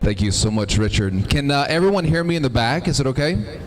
Thank you so much, Richard. Can everyone hear me in the back? Is it okay?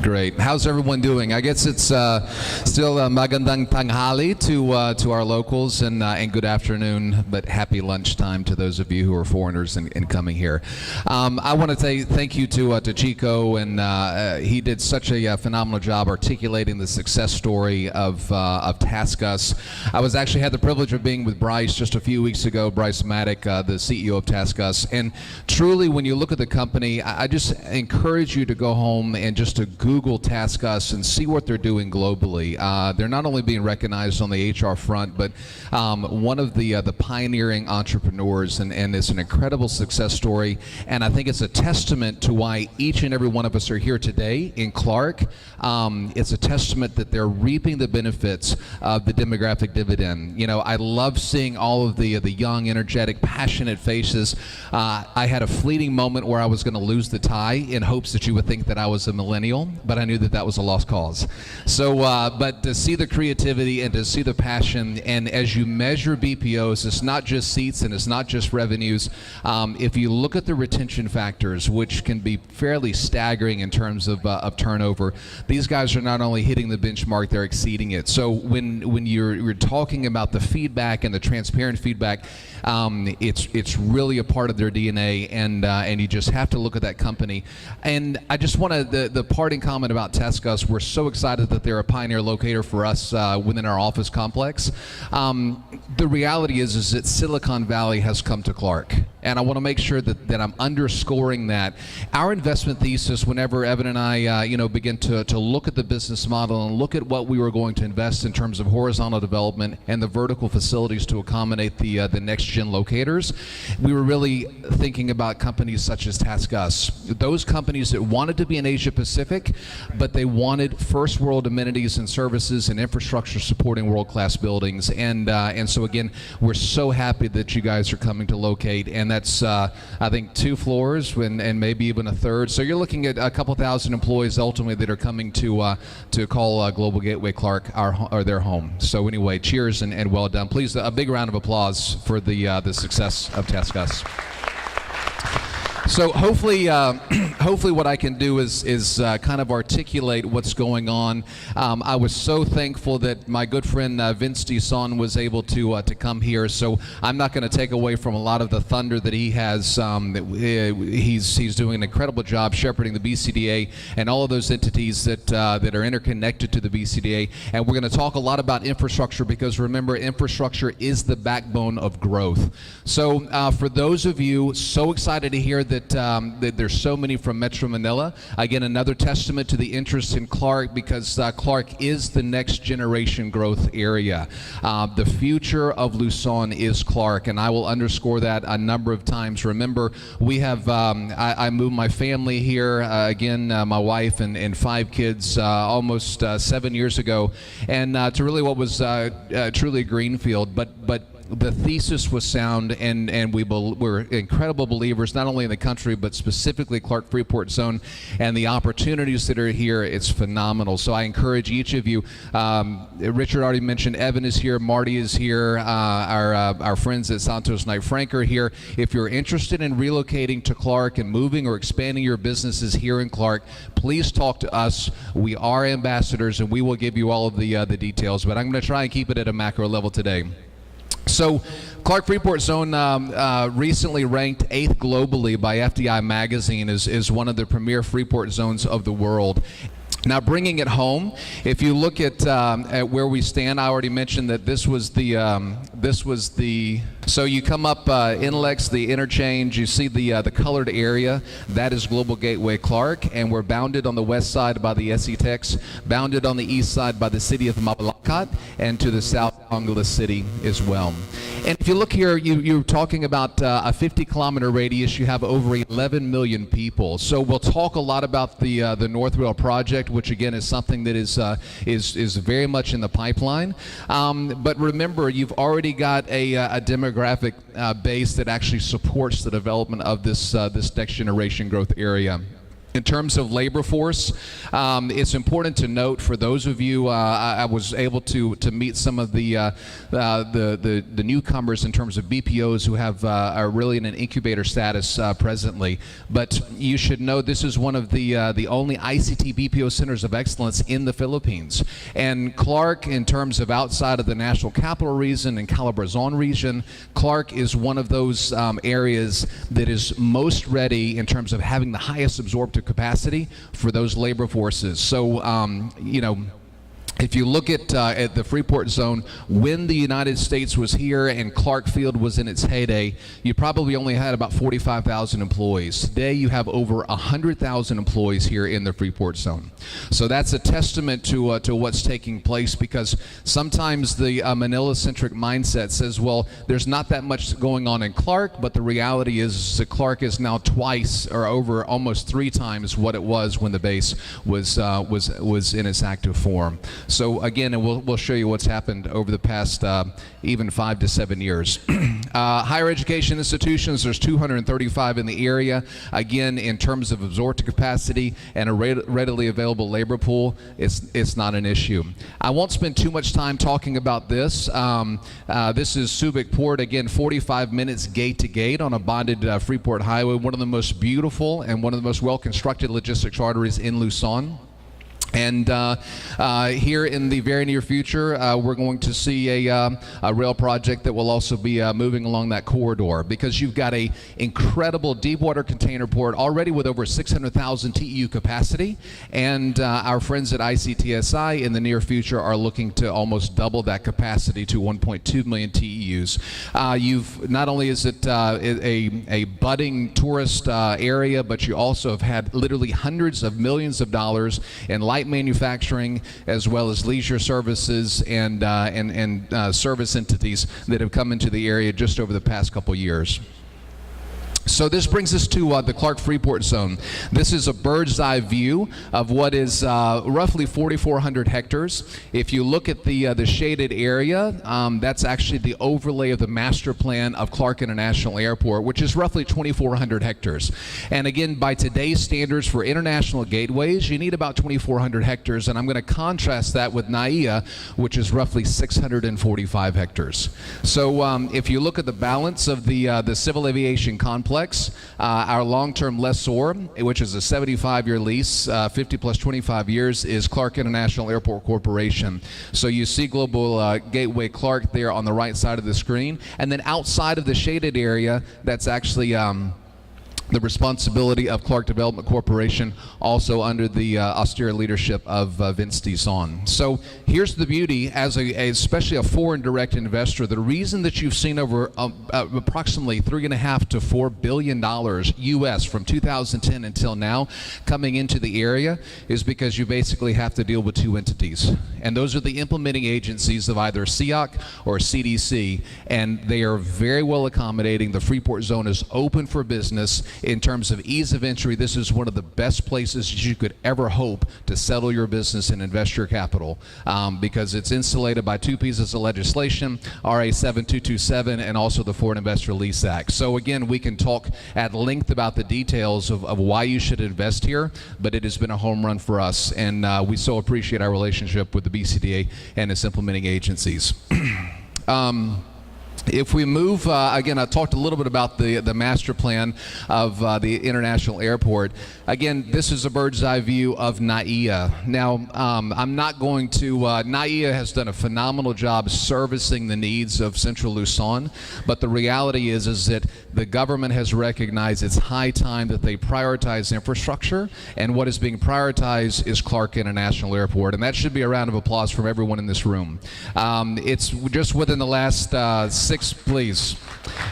Great. How's everyone doing? I guess it's still magandang tanghali to our locals, and good afternoon, but happy lunchtime to those of you who are foreigners and coming here. I want to say thank you to Chico, and he did such a phenomenal job articulating the success story of TaskUs. I was actually had the privilege of being with Bryce just a few weeks ago, Bryce Maddock, the CEO of TaskUs, and truly, when you look at the company, I just encourage you to go home and just to Google TaskUs and see what they're doing globally. They're not only being recognized on the HR front, but one of the pioneering entrepreneurs, and it's an incredible success story. And I think it's a testament to why each and every one of us are here today in Clark. It's a testament that they're reaping the benefits of the demographic dividend. You know, I love seeing all of the young, energetic, passionate faces. I had a fleeting moment where I was going to lose the tie in hopes that you would think that I was a millennial, but I knew that that was a lost cause. So, but to see the creativity and to see the passion, and as you measure BPOs, it's not just seats and it's not just revenues. If you look at the retention factors, which can be fairly staggering in terms of turnover, these guys are not only hitting the benchmark, they're exceeding it. So when you're talking about the feedback and the transparent feedback, it's really a part of their DNA, and you just have to look at that company. And I just want to, the parting comment about TaskUs, we're so excited that they're a pioneer locator for us within our office complex. The reality is that Silicon Valley has come to Clark, and I want to make sure that I'm underscoring that. Our investment thesis, whenever Evan and I begin to look at the business model and look at what we were going to invest in terms of horizontal development and the vertical facilities to accommodate the next gen locators, we were really thinking about companies such as TaskUs. Those companies that wanted to be in Asia Pacific, but they wanted first world amenities and services and infrastructure supporting world-class buildings. And so again, we're so happy that you guys are coming to locate, and that's I think 2 floors and maybe even a third. So you're looking at a couple thousand employees ultimately that are coming to call Global Gateway Clark their home. So anyway, cheers and well done. Please, a big round of applause for the success of TaskUs. So hopefully what I can do is kind of articulate what's going on. I was so thankful that my good friend Vince DeSon was able to come here. So I'm not going to take away from a lot of the thunder that he has. He's doing an incredible job shepherding the BCDA and all of those entities that are interconnected to the BCDA. And we're going to talk a lot about infrastructure, because remember, infrastructure is the backbone of growth. So for those of you so excited to hear that there's so many from Metro Manila. Again, another testament to the interest in Clark, because Clark is the next generation growth area. The future of Luzon is Clark, and I will underscore that a number of times. Remember, we have, I moved my family here, again, my wife and 5 kids almost 7 years ago, and to really what was truly a greenfield, but the thesis was sound, and we're incredible believers, not only in the country, but specifically Clark Freeport Zone, and the opportunities that are here. It's phenomenal. So I encourage each of you. Richard already mentioned Evan is here, Marty is here, our friends at Santos Knight Frank are here. If you're interested in relocating to Clark and moving or expanding your businesses here in Clark, please talk to us. We are ambassadors, and we will give you all of the details, but I'm going to try and keep it at a macro level today. So Clark Freeport Zone recently ranked 8th globally by FDI Magazine as one of the premier Freeport zones of the world. Now, bringing it home, if you look at where we stand, I already mentioned that this was the so you come up Inlex, the interchange, you see the colored area, that is Global Gateway Clark, and we're bounded on the west side by the SETEX, bounded on the east side by the city of Mabalacat, and to the south, Angeles City as well. And if you look here, you're talking about a 50-kilometer radius. You have over 11 million people. So we'll talk a lot about the North Rail project, which again is something that is very much in the pipeline. But remember, you've already got a demographic base that actually supports the development of this next generation growth area. In terms of labor force, it's important to note for those of you, I was able to meet some of the newcomers in terms of BPOs who are really in an incubator status presently. But you should know this is one of the only ICT BPO centers of excellence in the Philippines. And Clark, in terms of outside of the National Capital Region and Calabarzon region, Clark is one of those areas that is most ready in terms of having the highest absorptive capacity for those labor forces. So, if you look at the Freeport zone, when the United States was here and Clark Field was in its heyday, you probably only had about 45,000 employees. Today you have over 100,000 employees here in the Freeport zone. So that's a testament to what's taking place, because sometimes the Manila-centric mindset says, well, there's not that much going on in Clark, but the reality is that Clark is now twice or over almost 3 times what it was when the base was in its active form. So again, and we'll show you what's happened over the past even 5 to 7 years. Higher education institutions, there's 235 in the area. Again, in terms of absorptive capacity and a readily available labor pool, it's not an issue. I won't spend too much time talking about this. This is Subic Port, again, 45 minutes gate to gate on a bonded Freeport highway, one of the most beautiful and one of the most well-constructed logistics arteries in Luzon. And here in the very near future, we're going to see a rail project that will also be moving along that corridor, because you've got a incredible deep water container port already with over 600,000 TEU capacity, and our friends at ICTSI in the near future are looking to almost double that capacity to 1.2 million TEUs. Not only is it a budding tourist area, but you also have had literally hundreds of millions of dollars in light manufacturing, as well as leisure services and service entities that have come into the area just over the past couple years. So this brings us to the Clark Freeport zone. This is a bird's eye view of what is roughly 4,400 hectares. If you look at the shaded area, that's actually the overlay of the master plan of Clark International Airport, which is roughly 2,400 hectares. And again, by today's standards for international gateways, you need about 2,400 hectares. And I'm going to contrast that with NAIA, which is roughly 645 hectares. So if you look at the balance of the civil aviation complex, our long-term lessor, which is a 75-year lease, 50 plus 25 years, is Clark International Airport Corporation. So you see Global Gateway Clark there on the right side of the screen. And then outside of the shaded area, that's actually the responsibility of Clark Development Corporation, also under the austere leadership of Vince Dizon. So here's the beauty, as especially a foreign direct investor, the reason that you've seen over approximately $3.5 to $4 billion US from 2010 until now coming into the area is because you basically have to deal with 2 entities. And those are the implementing agencies of either SEOC or CDC, and they are very well accommodating. The Freeport zone is open for business. In terms of ease of entry, this is one of the best places you could ever hope to settle your business and invest your capital, because it's insulated by 2 pieces of legislation, RA 7227 and also the Foreign Investor Lease Act. So again, we can talk at length about the details of why you should invest here, but it has been a home run for us, and we so appreciate our relationship with the BCDA and its implementing agencies. If we move, again, I talked a little bit about the master plan of the international airport. Again, this is a bird's eye view of NAIA. Now, I'm not going to, NAIA has done a phenomenal job servicing the needs of Central Luzon, but the reality is that the government has recognized it's high time that they prioritize infrastructure, and what is being prioritized is Clark International Airport, and that should be a round of applause from everyone in this room. It's just within the last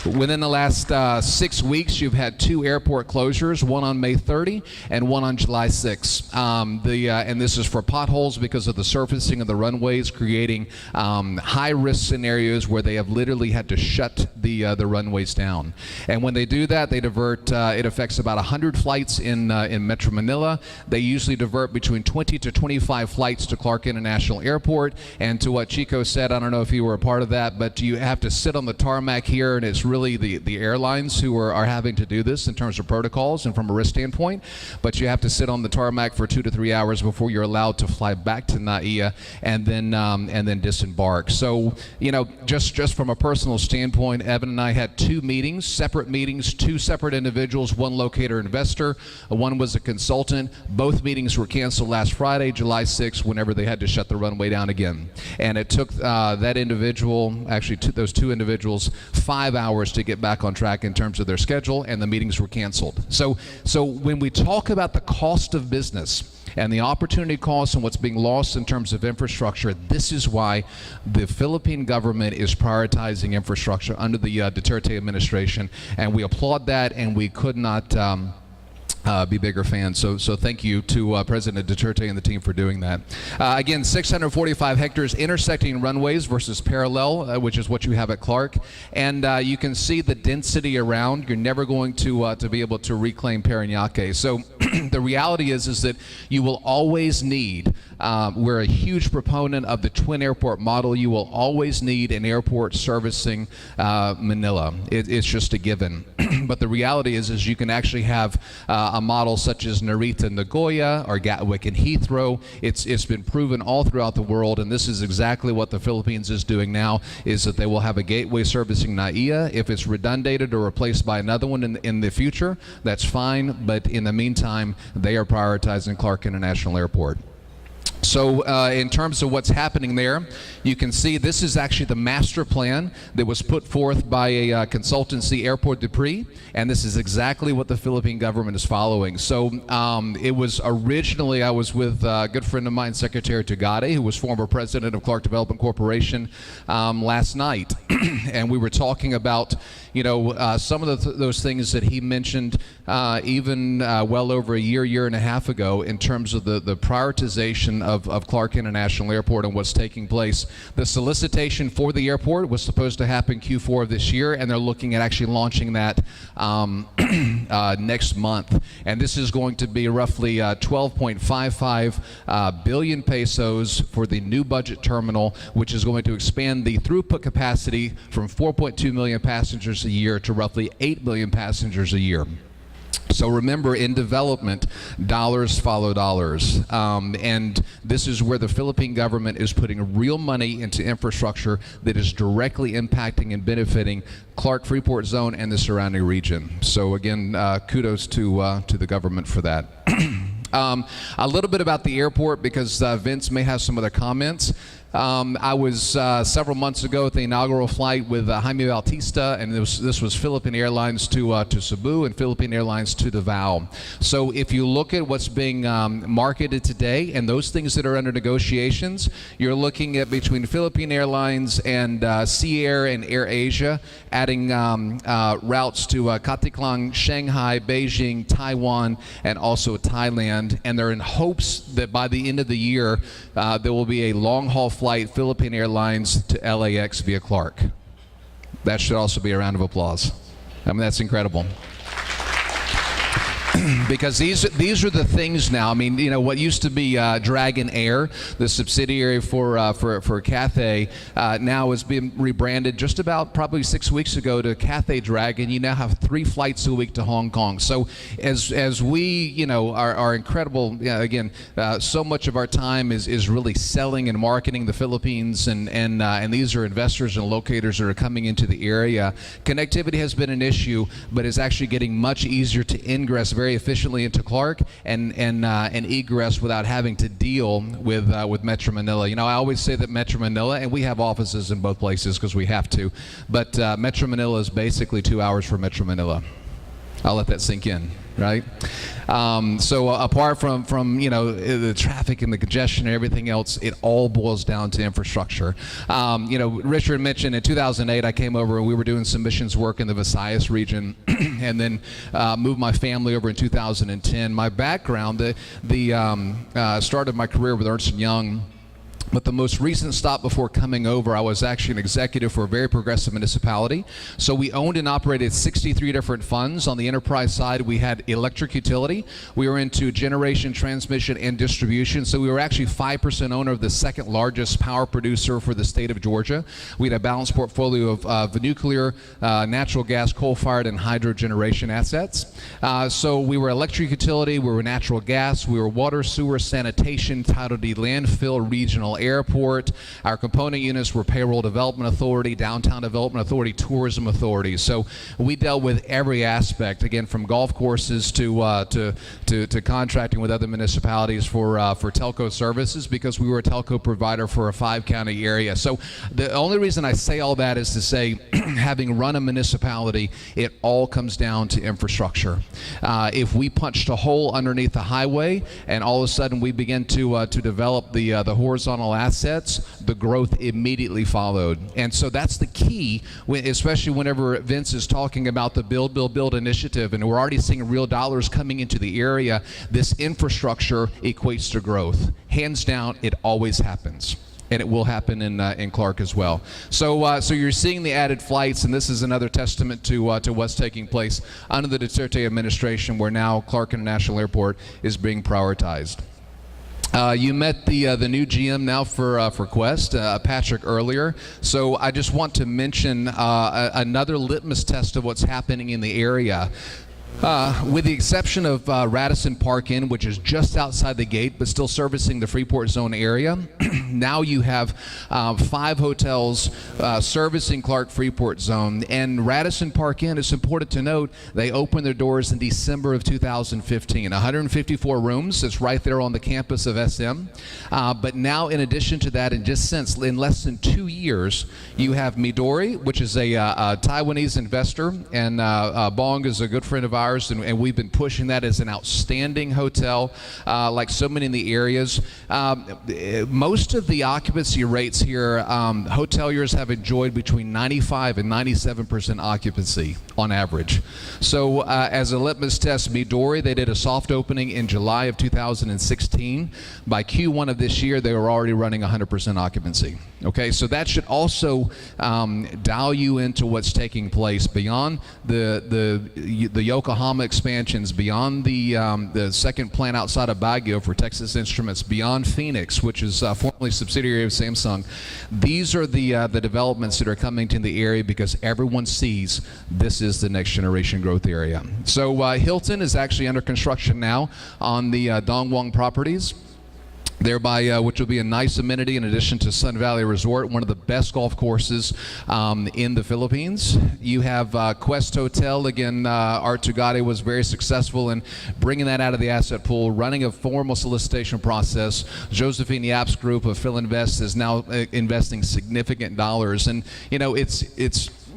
Within the last 6 weeks, you've had 2 airport closures, one on May 30 and one on July 6. And this is for potholes because of the surfacing of the runways, creating high-risk scenarios where they have literally had to shut the runways down. And when they do that, they divert, it affects about 100 flights in Metro Manila. They usually divert between 20 to 25 flights to Clark International Airport. And to what Chico said, I don't know if you were a part of that, but you have to sit on the tarmac here, and and it's really the airlines who are having to do this in terms of protocols and from a risk standpoint. But you have to sit on the tarmac for 2 to 3 hours before you're allowed to fly back to NAIA and then disembark. So, just from a personal standpoint, Evan and I had 2 meetings, separate meetings, 2 separate individuals, one locator investor, one was a consultant. Both meetings were canceled last Friday, July 6th, whenever they had to shut the runway down again. And it took that individual, actually those 2 individuals, 5 hours to get back on track in terms of their schedule, and the meetings were canceled. So when we talk about the cost of business and the opportunity costs and what's being lost in terms of infrastructure, this is why the Philippine government is prioritizing infrastructure under the Duterte administration, and we applaud that, and we could not be bigger fans. So thank you to President Duterte and the team for doing that. Again, 645 hectares intersecting runways versus parallel, which is what you have at Clark. And you can see the density around. You're never going to be able to reclaim Parañaque. So the reality is that you will always need, we're a huge proponent of the twin airport model. You will always need an airport servicing Manila. It's just a given. But the reality is you can actually have a model such as Narita, Nagoya, or Gatwick and Heathrow. It's been proven all throughout the world, and this is exactly what the Philippines is doing now, is that they will have a gateway servicing NAIA. If it's redundated or replaced by another one in the future, that's fine, but in the meantime, they are prioritizing Clark International Airport. So in terms of what's happening there, you can see this is actually the master plan that was put forth by a consultancy, Airport Dupree, and this is exactly what the Philippine government is following. So it was originally, I was with a good friend of mine, Secretary Tugade, who was former president of Clark Development Corporation, last night, and we were talking about some of those things that he mentioned even well over a year and a half ago in terms of the prioritization of Clark International Airport and what's taking place. The solicitation for the airport was supposed to happen Q4 of this year, and they're looking at actually launching that next month. And this is going to be roughly 12.55 billion pesos for the new budget terminal, which is going to expand the throughput capacity from 4.2 million passengers a year to roughly 8 million passengers a year. So remember, in development, dollars follow dollars. And this is where the Philippine government is putting real money into infrastructure that is directly impacting and benefiting Clark Freeport Zone and the surrounding region. So again, kudos to the government for that. A little bit about the airport, because Vince may have some other comments. I was several months ago at the inaugural flight with Jaime Bautista, and this was Philippine Airlines to Cebu and Philippine Airlines to Davao. So if you look at what's being marketed today and those things that are under negotiations, you're looking at between Philippine Airlines and Sea Air and Air Asia adding routes to Katiklang, Shanghai, Beijing, Taiwan, and also Thailand. And they're in hopes that by the end of the year there will be a long-haul flight, Philippine Airlines to LAX via Clark. That should also be a round of applause. I mean, that's incredible. Because these are the things now. I mean, what used to be Dragon Air, the subsidiary for Cathay, now has been rebranded just about probably 6 weeks ago to Cathay Dragon. You now have 3 flights a week to Hong Kong. So as we are incredible, again, so much of our time is really selling and marketing the Philippines, and these are investors and locators that are coming into the area. Connectivity has been an issue, but it's actually getting much easier to ingress very efficiently into Clark and egress without having to deal with Metro Manila. I always say that Metro Manila, and we have offices in both places because we have to, but Metro Manila is basically 2 hours from Metro Manila. I'll let that sink in, right? So apart from the traffic and the congestion and everything else, it all boils down to infrastructure. Richard mentioned in 2008 I came over and we were doing some missions work in the Visayas region, and then moved my family over in 2010. My background, the start of my career with Ernst & Young, But the most recent stop before coming over, I was actually an executive for a very progressive municipality. So we owned and operated 63 different funds. On the enterprise side, we had electric utility. We were into generation, transmission, and distribution. So we were actually 5% owner of the second largest power producer for the state of Georgia. We had a balanced portfolio of nuclear, natural gas, coal-fired, and hydro generation assets. So we were electric utility, we were natural gas, we were water, sewer, sanitation, title deed, landfill, regional airport. Our component units were payroll development authority, downtown development authority, tourism authority. So we dealt with every aspect, again, from golf courses to contracting with other municipalities for telco services, because we were a telco provider for a 5-county area. So the only reason I say all that is to say, having run a municipality, it all comes down to infrastructure. If we punched a hole underneath the highway and all of a sudden we begin to develop the horizontal assets, the growth immediately followed. And so that's the key, especially whenever Vince is talking about the Build, Build, Build initiative, and we're already seeing real dollars coming into the area. This infrastructure equates to growth. Hands down, it always happens. And it will happen in Clark as well. So you're seeing the added flights, and this is another testament to what's taking place under the Duterte administration, where now Clark International Airport is being prioritized. You met the new GM now for Quest, Patrick, earlier. So I just want to mention another litmus test of what's happening in the area. With the exception of Radisson Park Inn, which is just outside the gate but still servicing the Freeport Zone area, now you have 5 hotels servicing Clark Freeport Zone. And Radisson Park Inn, it's important to note, they opened their doors in December of 2015. 154 rooms. It's right there on the campus of SM. But now, in addition to that, in less than 2 years, you have Midori, which is a Taiwanese investor, and Bong is a good friend of ours. And we've been pushing that as an outstanding hotel, like so many in the areas. Most of the occupancy rates here, hoteliers have enjoyed between 95 and 97% occupancy on average. So as a litmus test, Midori, they did a soft opening in July of 2016. By Q1 of this year, they were already running 100% occupancy. Okay, so that should also dial you into what's taking place beyond the Yokohama expansions, beyond the second plant outside of Baguio for Texas Instruments, beyond Phoenix, which is formerly a subsidiary of Samsung. These are the developments that are coming to the area because everyone sees this is the next generation growth area. So Hilton is actually under construction now on the Dongwon properties, thereby which will be a nice amenity in addition to Sun Valley Resort, one of the best golf courses in the Philippines. You have Quest Hotel. Again, Art Tugade was very successful in bringing that out of the asset pool, running a formal solicitation process. Josephine Yap's group of Philinvest is now investing significant dollars. And you know, it's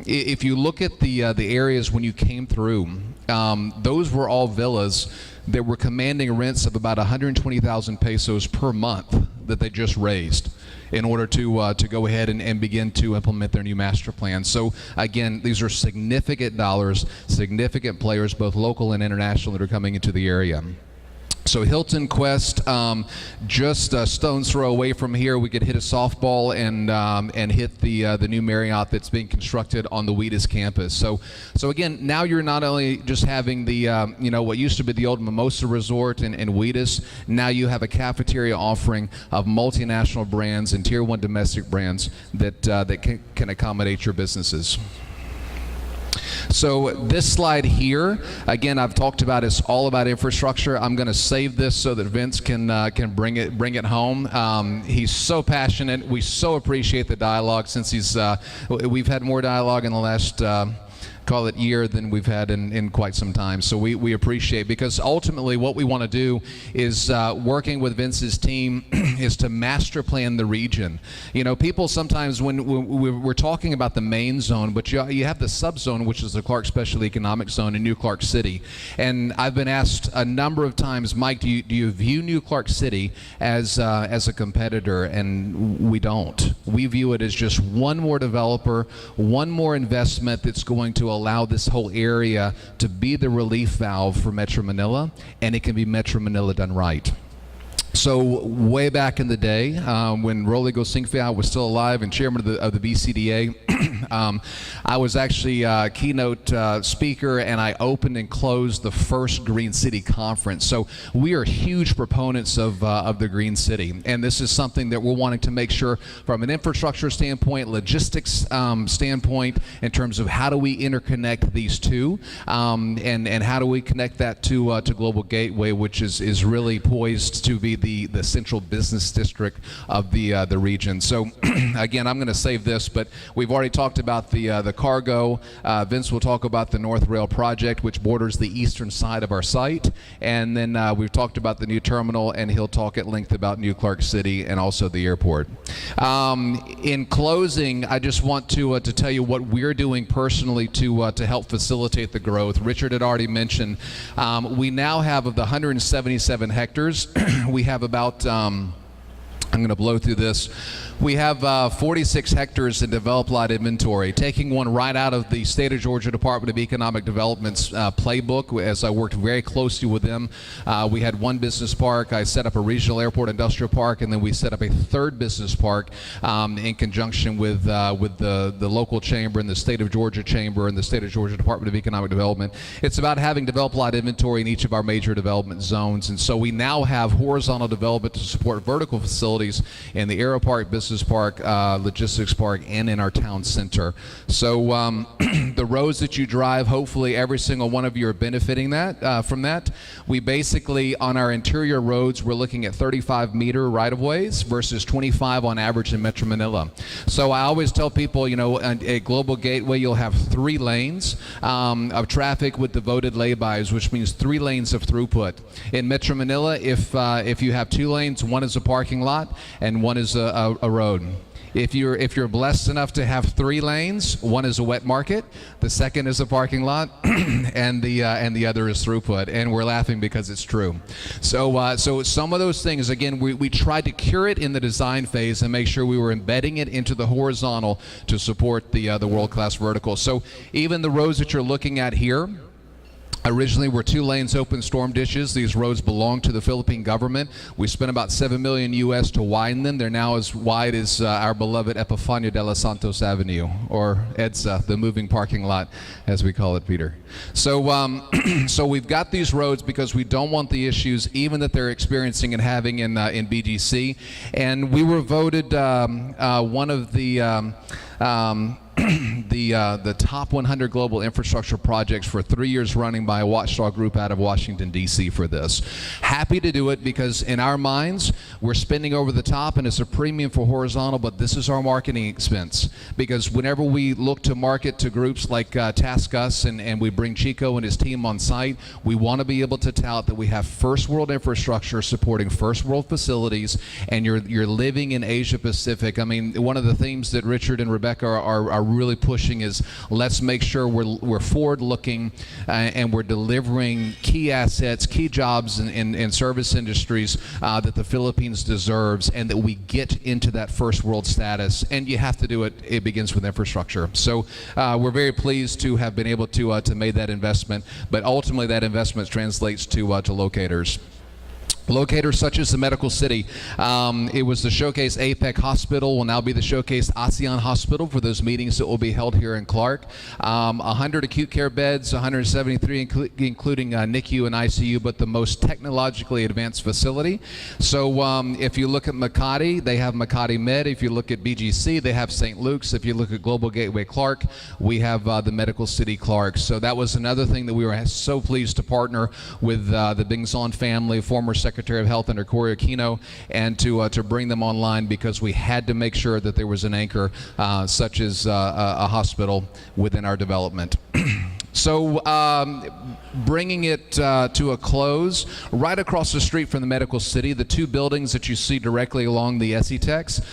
if you look at the areas when you came through, those were all villas that were commanding rents of about 120,000 pesos per month that they just raised in order to go ahead and begin to implement their new master plan. So again, these are significant dollars, significant players, both local and international, that are coming into the area. So Hilton, Quest, just a stone's throw away from here, we could hit a softball and hit the new Marriott that's being constructed on the Wheatus campus. So again, now you're not only just having the you know, what used to be the old Mimosa Resort in Wheatus. Now you have a cafeteria offering of multinational brands and Tier 1 domestic brands that can accommodate your businesses. So this slide here, again, I've talked about, it's all about infrastructure. I'm going to save this so that Vince can bring it home. He's so passionate. We so appreciate the dialogue, since we've had more dialogue in the last call it year than we've had in quite some time. So we appreciate, because ultimately what we want to do is working with Vince's team is to master plan the region. You know, people sometimes when we're talking about the main zone, but you have the subzone, which is the Clark Special Economic Zone in New Clark City. And I've been asked a number of times, Mike, do you view New Clark City as a competitor? And we don't. We view it as just one more developer, one more investment that's going to allow this whole area to be the relief valve for Metro Manila, and it can be Metro Manila done right. So way back in the day, when Rodrigo Singfield was still alive and chairman of the BCDA, I was actually a keynote speaker, and I opened and closed the first Green City Conference. So we are huge proponents of the Green City, and this is something that we're wanting to make sure from an infrastructure standpoint, logistics standpoint, in terms of how do we interconnect these two, and how do we connect that to Global Gateway, which is really poised to be the central business district of the region. So again, I'm going to save this, but we've already talked about the cargo. Vince will talk about the North Rail project, which borders the eastern side of our site, and then we've talked about the new terminal, and he'll talk at length about New Clark City and also the airport. In closing, I just want to tell you what we're doing personally to help facilitate the growth. Richard had already mentioned we now have, of the 177 hectares, we have about, I'm going to blow through this. We have 46 hectares in developed lot inventory, taking one right out of the State of Georgia Department of Economic Development's playbook. As I worked very closely with them, we had one business park. I set up a regional airport industrial park, and then we set up a third business park in conjunction with the local chamber and the State of Georgia Chamber and the State of Georgia Department of Economic Development. It's about having developed lot inventory in each of our major development zones, and so we now have horizontal development to support vertical facilities in the Aero Park, Business Park, Logistics Park, and in our town center. So the roads that you drive, hopefully every single one of you are benefiting from that. We basically, on our interior roads, we're looking at 35-meter right-of-ways versus 25 on average in Metro Manila. So I always tell people, you know, at Global Gateway, you'll have 3 lanes of traffic with devoted laybys, which means 3 lanes of throughput. In Metro Manila, if you have 2 lanes, one is a parking lot and one is a road. If you're blessed enough to have 3 lanes, one is a wet market, the second is a parking lot, and the other is throughput. And we're laughing because it's true. So some of those things, again, we tried to cure it in the design phase and make sure we were embedding it into the horizontal to support the world-class vertical. So even the roads that you're looking at here, originally were 2 lanes open storm ditches. These roads belong to the Philippine government. We spent about $7 million US to widen them. They're now as wide as our beloved Epifanio de los Santos Avenue, or EDSA, the moving parking lot, as we call it, Peter. So so we've got these roads because we don't want the issues even that they're experiencing and having in BGC. And we were voted one of the the top 100 global infrastructure projects for 3 years running by a watchdog group out of Washington, D.C. for this. Happy to do it because in our minds, we're spending over the top and it's a premium for horizontal, but this is our marketing expense. Because whenever we look to market to groups like Task Us and we bring Chico and his team on site, we want to be able to tout that we have first world infrastructure supporting first world facilities, and you're living in Asia Pacific. I mean, one of the themes that Richard and Rebecca are really pushing is let's make sure we're forward-looking and we're delivering key assets, key jobs in service industries that the Philippines deserves, and that we get into that first world status. And you have to do it. It begins with infrastructure. So we're very pleased to have been able to make that investment, but ultimately that investment translates to locators. Locators such as the Medical City. It was the Showcase APEC Hospital, will now be the Showcase ASEAN Hospital for those meetings that will be held here in Clark. 100 acute care beds, 173 including NICU and ICU, but the most technologically advanced facility. So if you look at Makati, they have Makati Med. If you look at BGC, they have St. Luke's. If you look at Global Gateway Clark, we have the Medical City Clark. So that was another thing that we were so pleased to partner with the Bingzon family, former Secretary of Health under Cory Aquino, and to bring them online because we had to make sure that there was an anchor such as a hospital within our development. So bringing it to a close, right across the street from the Medical City, the 2 buildings that you see directly along the SETEX,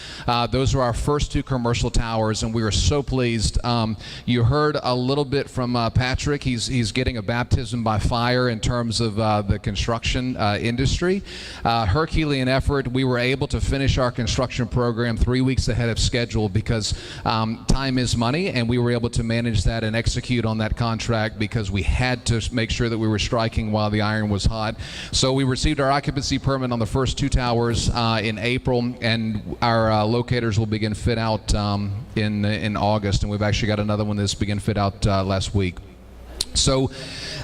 those are our first 2 commercial towers, and we are so pleased. You heard a little bit from Patrick. He's getting a baptism by fire in terms of the construction industry. Herculean effort. We were able to finish our construction program 3 weeks ahead of schedule because time is money, and we were able to manage that and execute on that contract because we had to make make sure that we were striking while the iron was hot. So we received our occupancy permit on the first 2 towers in April, and our locators will begin fit out in August, and we've actually got another one that's begin fit out last week. So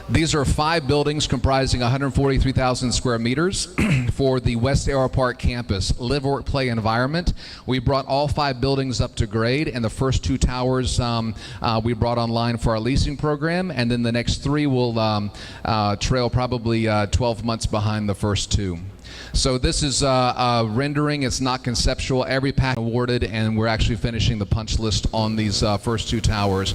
these are 5 buildings comprising 143,000 square meters for the West Arrow Park campus live, work, play environment. We brought all 5 buildings up to grade, and the first 2 towers we brought online for our leasing program, and then the next 3 will trail probably 12 months behind the first 2. So this is rendering. It's not conceptual. Every patent awarded, and we're actually finishing the punch list on these first 2 towers.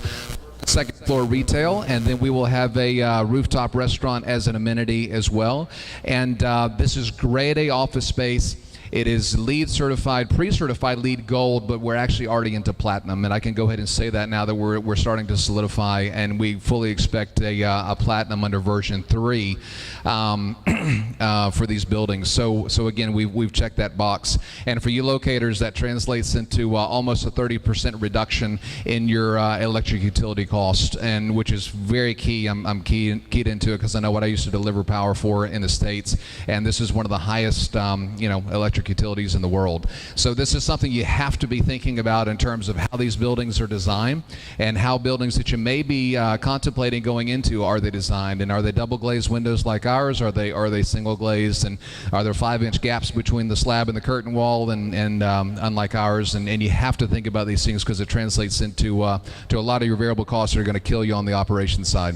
Second floor retail, and then we will have a rooftop restaurant as an amenity as well. And this is grade A office space. It is LEED certified, pre-certified LEED Gold, but we're actually already into platinum, and I can go ahead and say that now that we're starting to solidify, and we fully expect a platinum under version 3 for these buildings. So again, we've checked that box, and for you locators, that translates into almost a 30% reduction in your electric utility cost, and which is very key. I'm keyed into it because I know what I used to deliver power for in the States, and this is one of the highest electric utilities in the world. So this is something you have to be thinking about in terms of how these buildings are designed, and how buildings that you may be contemplating going into, are they designed, and are they double glazed windows like ours? Are they single glazed, and are there 5-inch gaps between the slab and the curtain wall, and unlike ours? And you have to think about these things because it translates into to a lot of your variable costs that are going to kill you on the operations side.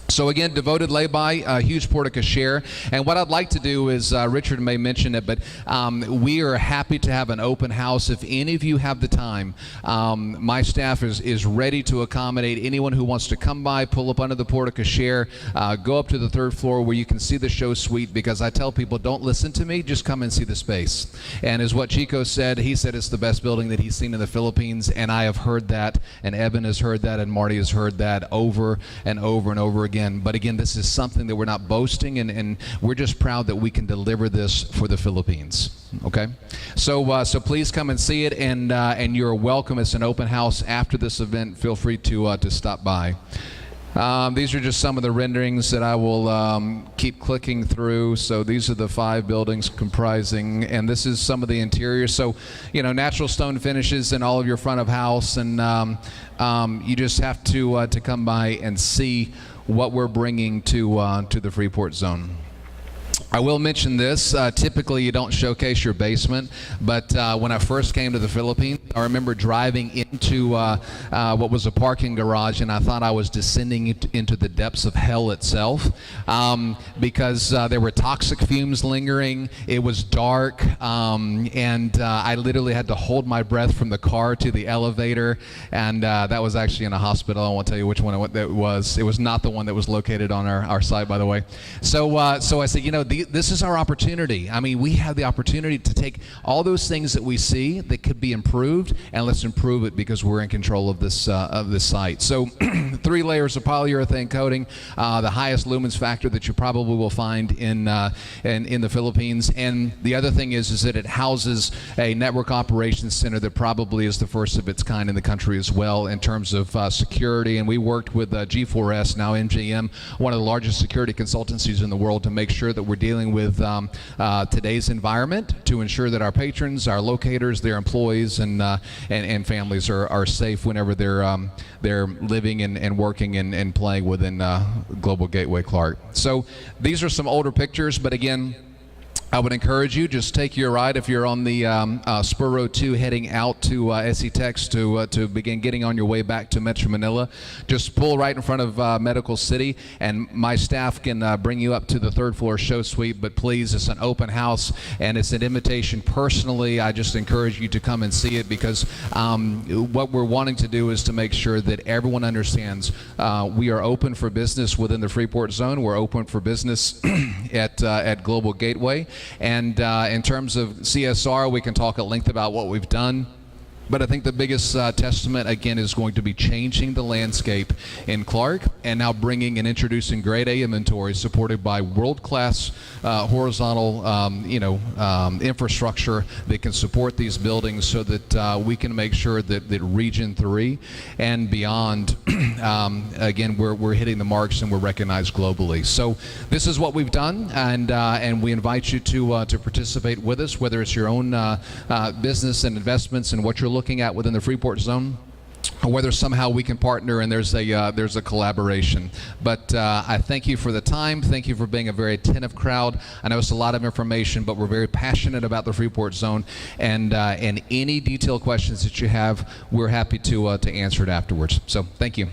So again, devoted lay-by, a huge portico share. And what I'd like to do is, Richard may mention it, but we are happy to have an open house. If any of you have the time, my staff is ready to accommodate anyone who wants to come by, pull up under the portico share, go up to the 3rd floor where you can see the show suite, because I tell people, don't listen to me, just come and see the space. And as what Chico said, he said it's the best building that he's seen in the Philippines, and I have heard that, and Evan has heard that, and Marty has heard that over and over and over again. But again, this is something that we're not boasting, and we're just proud that we can deliver this for the Philippines. Okay, so please come and see it, and you're welcome. It's an open house after this event. Feel free to stop by. These are just some of the renderings that I will keep clicking through. So these are the 5 buildings comprising, and this is some of the interior. So, natural stone finishes in all of your front of house, and you just have to come by and see what we're bringing to the Freeport zone. I will mention this, typically you don't showcase your basement, but when I first came to the Philippines, I remember driving into what was a parking garage, and I thought I was descending into the depths of hell itself, because there were toxic fumes lingering, it was dark, and I literally had to hold my breath from the car to the elevator, and that was actually in a hospital. I won't tell you which one it was. It was not the one that was located on our site, by the way. So I said, this is our opportunity. I mean, we have the opportunity to take all those things that we see that could be improved, and let's improve it because we're in control of this site. So 3 layers of polyurethane coating, the highest lumens factor that you probably will find in the Philippines. And the other thing is that it houses a network operations center that probably is the first of its kind in the country as well in terms of security. And we worked with G4S, now MGM, one of the largest security consultancies in the world, to make sure that we're dealing with today's environment, to ensure that our patrons, our locators, their employees, and families are safe whenever they're living and working and playing within Global Gateway Clark. So these are some older pictures, but again, I would encourage you, just take your ride if you're on the Spur Road 2 heading out to SE Tex to begin getting on your way back to Metro Manila. Just pull right in front of Medical City, and my staff can bring you up to the 3rd floor show suite. But please, it's an open house, and it's an invitation. Personally, I just encourage you to come and see it, because what we're wanting to do is to make sure that everyone understands we are open for business within the Freeport zone. We're open for business at Global Gateway. And in terms of CSR, we can talk at length about what we've done. But I think the biggest testament, again, is going to be changing the landscape in Clark and now bringing and introducing grade A inventory supported by world-class horizontal infrastructure that can support these buildings so that we can make sure that Region 3 and beyond, again, we're hitting the marks and we're recognized globally. So this is what we've done, and we invite you to participate with us, whether it's your own business and investments and what you're looking at within the Freeport zone, or whether somehow we can partner and there's a collaboration. But I thank you for the time. Thank you for being a very attentive crowd. I know it's a lot of information, but we're very passionate about the Freeport zone, and any detailed questions that you have, we're happy to answer it afterwards. So thank you.